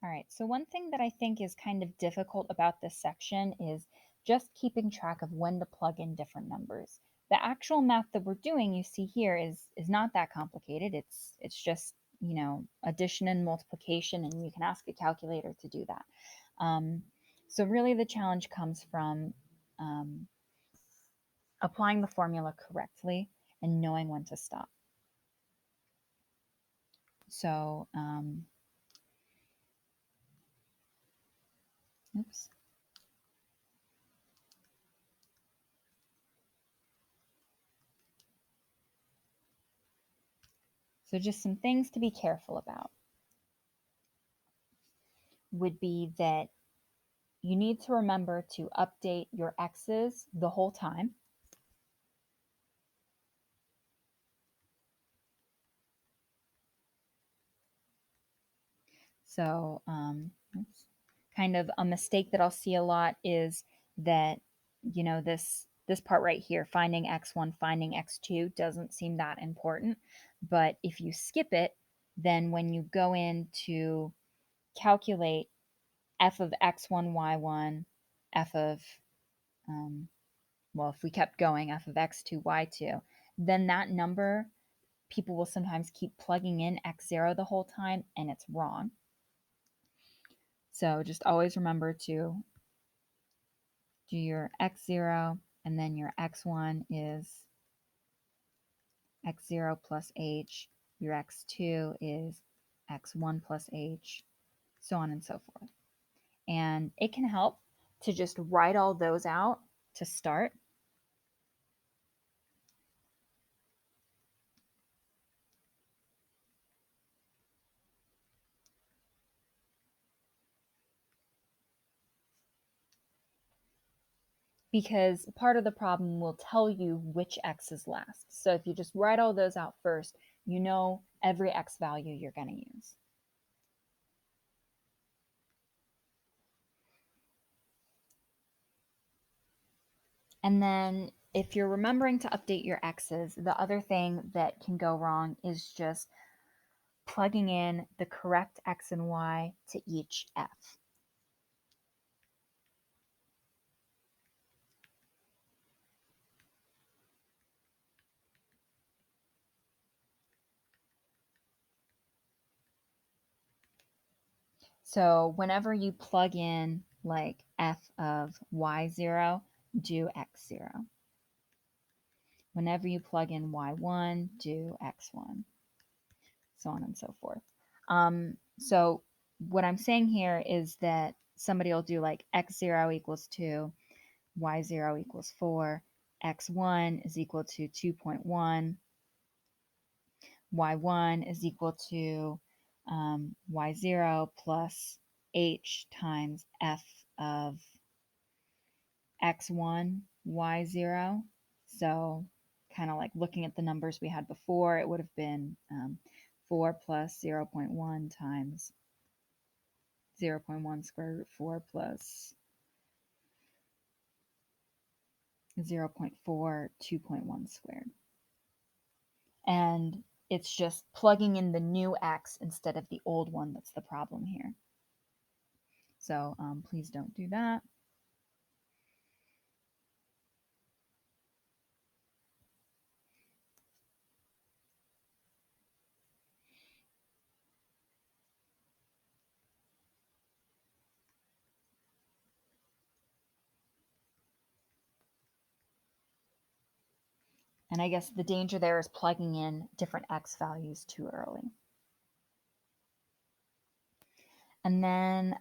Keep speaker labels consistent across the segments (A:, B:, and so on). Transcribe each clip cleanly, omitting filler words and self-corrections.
A: All right, so one thing that I think is kind of difficult about this section is just keeping track of when to plug in different numbers. The actual math that we're doing, you see here, is not that complicated. It's just, addition and multiplication, and you can ask a calculator to do that. So really the challenge comes from applying the formula correctly and knowing when to stop. So, oops. So just some things to be careful about would be that you need to remember to update your x's the whole time. So kind of a mistake that I'll see a lot is that, this part right here, finding x1, finding x2, doesn't seem that important. But if you skip it, then when you go in to calculate f of x1, y1, f of, well, if we kept going, f of x2, y2, then that number, people will sometimes keep plugging in x0 the whole time, and it's wrong. So just always remember to do your x0, and then your x1 is x0 plus h, your x2 is x1 plus h, so on and so forth. And it can help to just write all those out to start. Because part of the problem will tell you which x is last. So if you just write all those out first, you know every x value you're going to use. And then if you're remembering to update your x's, the other thing that can go wrong is just plugging in the correct x and y to each f. So whenever you plug in like f of y0, do x0. Whenever you plug in y1, do x1, so on and so forth. So what I'm saying here is that somebody will do like x0 equals 2, y0 equals 4, x1 is equal to 2.1, y1 is equal to y0 plus h times f of x1, y0. So kind of like looking at the numbers we had before, it would have been 4 plus 0.1 times 0.1 square root 4 plus 0.4, 2.1 squared. And it's just plugging in the new x instead of the old one that's the problem here. So please don't do that. And I guess the danger there is plugging in different x values too early. And then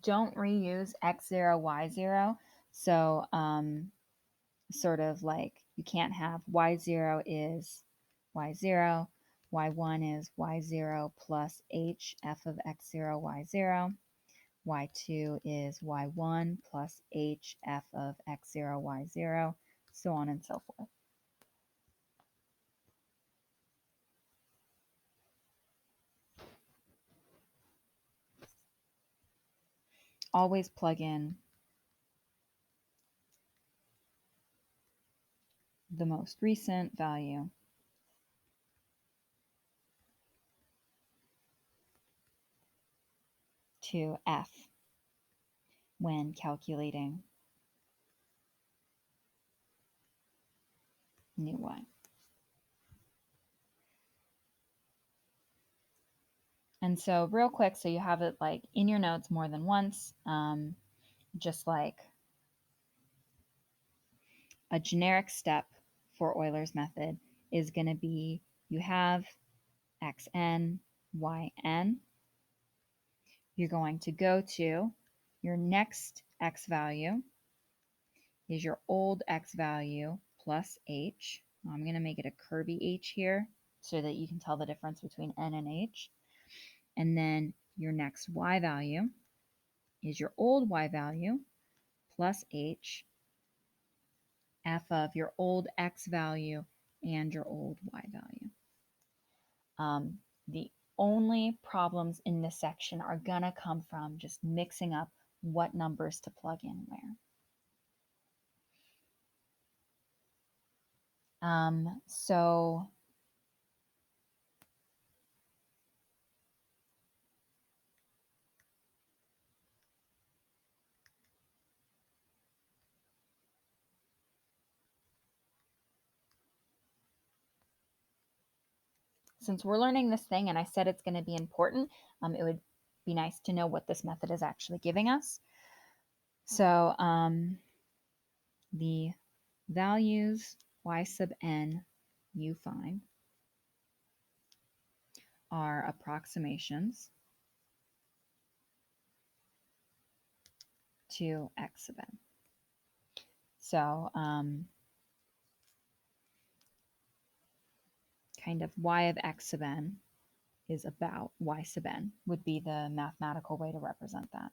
A: don't reuse x0, y0. So sort of like you can't have y0 is y0, y1 is y0 plus h f of x0, y0, y2 is y1 plus h f of x0, y0, so on and so forth. Always plug in the most recent value to f when calculating new y. And so real quick, so you have it like in your notes more than once, just like a generic step for Euler's method is going to be you have xn, yn. You're going to go to your next x value is your old x value plus h. I'm going to make it a curvy h here so that you can tell the difference between n and h. And then your next y value is your old y value plus h, f of your old x value and your old y value. The only problems in this section are going to come from just mixing up what numbers to plug in where. So since we're learning this thing and I said it's going to be important, it would be nice to know what this method is actually giving us. So the values y sub n you find are approximations to x sub n. So kind of y of x sub n is about y sub n would be the mathematical way to represent that.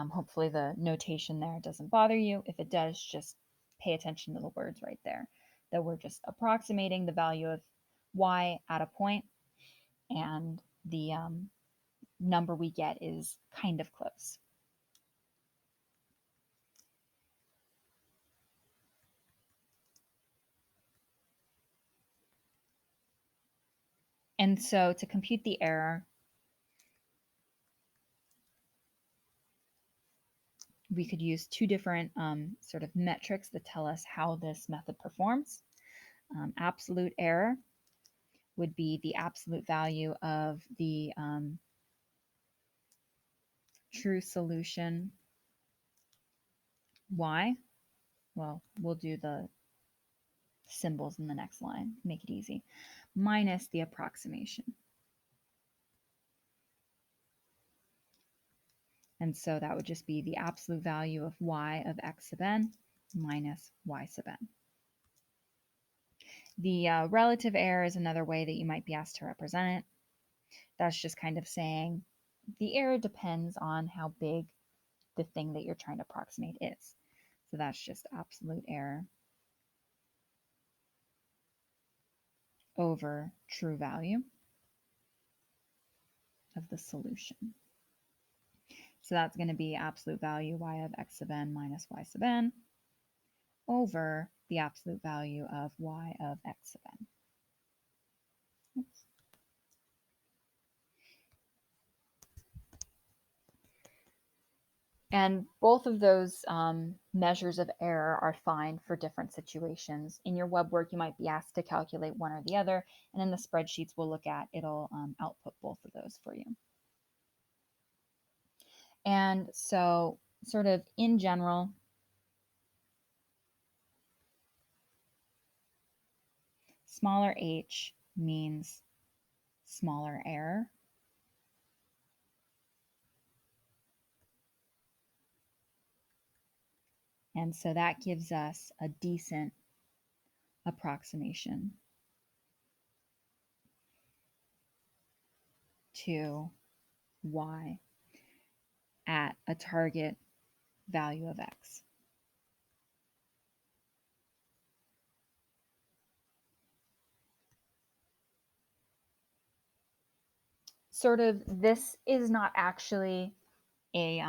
A: Hopefully the notation there doesn't bother you. If it does, just pay attention to the words right there, that we're just approximating the value of y at a point, and the number we get is kind of close. And so to compute the error, we could use two different sort of metrics that tell us how this method performs. Absolute error would be the absolute value of the true solution y. Well, we'll do the symbols in the next line, make it easy, minus the approximation. And so that would just be the absolute value of y of x sub n minus y sub n. The relative error is another way that you might be asked to represent it. That's just kind of saying the error depends on how big the thing that you're trying to approximate is. So that's just absolute error over true value of the solution. So that's going to be absolute value y of x sub n minus y sub n over the absolute value of y of x sub n. Oops. And both of those measures of error are fine for different situations. In your web work, you might be asked to calculate one or the other, and in the spreadsheets we'll look at, it'll output both of those for you. And so sort of in general, smaller h means smaller error. And so that gives us a decent approximation to y at a target value of x. Sort of, this is not actually a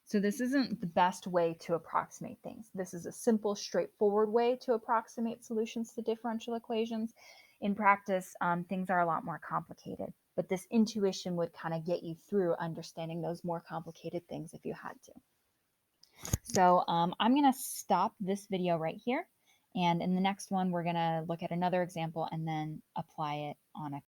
A: So this isn't the best way to approximate things. This is a simple, straightforward way to approximate solutions to differential equations. In practice, things are a lot more complicated, but this intuition would kind of get you through understanding those more complicated things if you had to. So I'm going to stop this video right here. And in the next one, we're going to look at another example and then apply it on a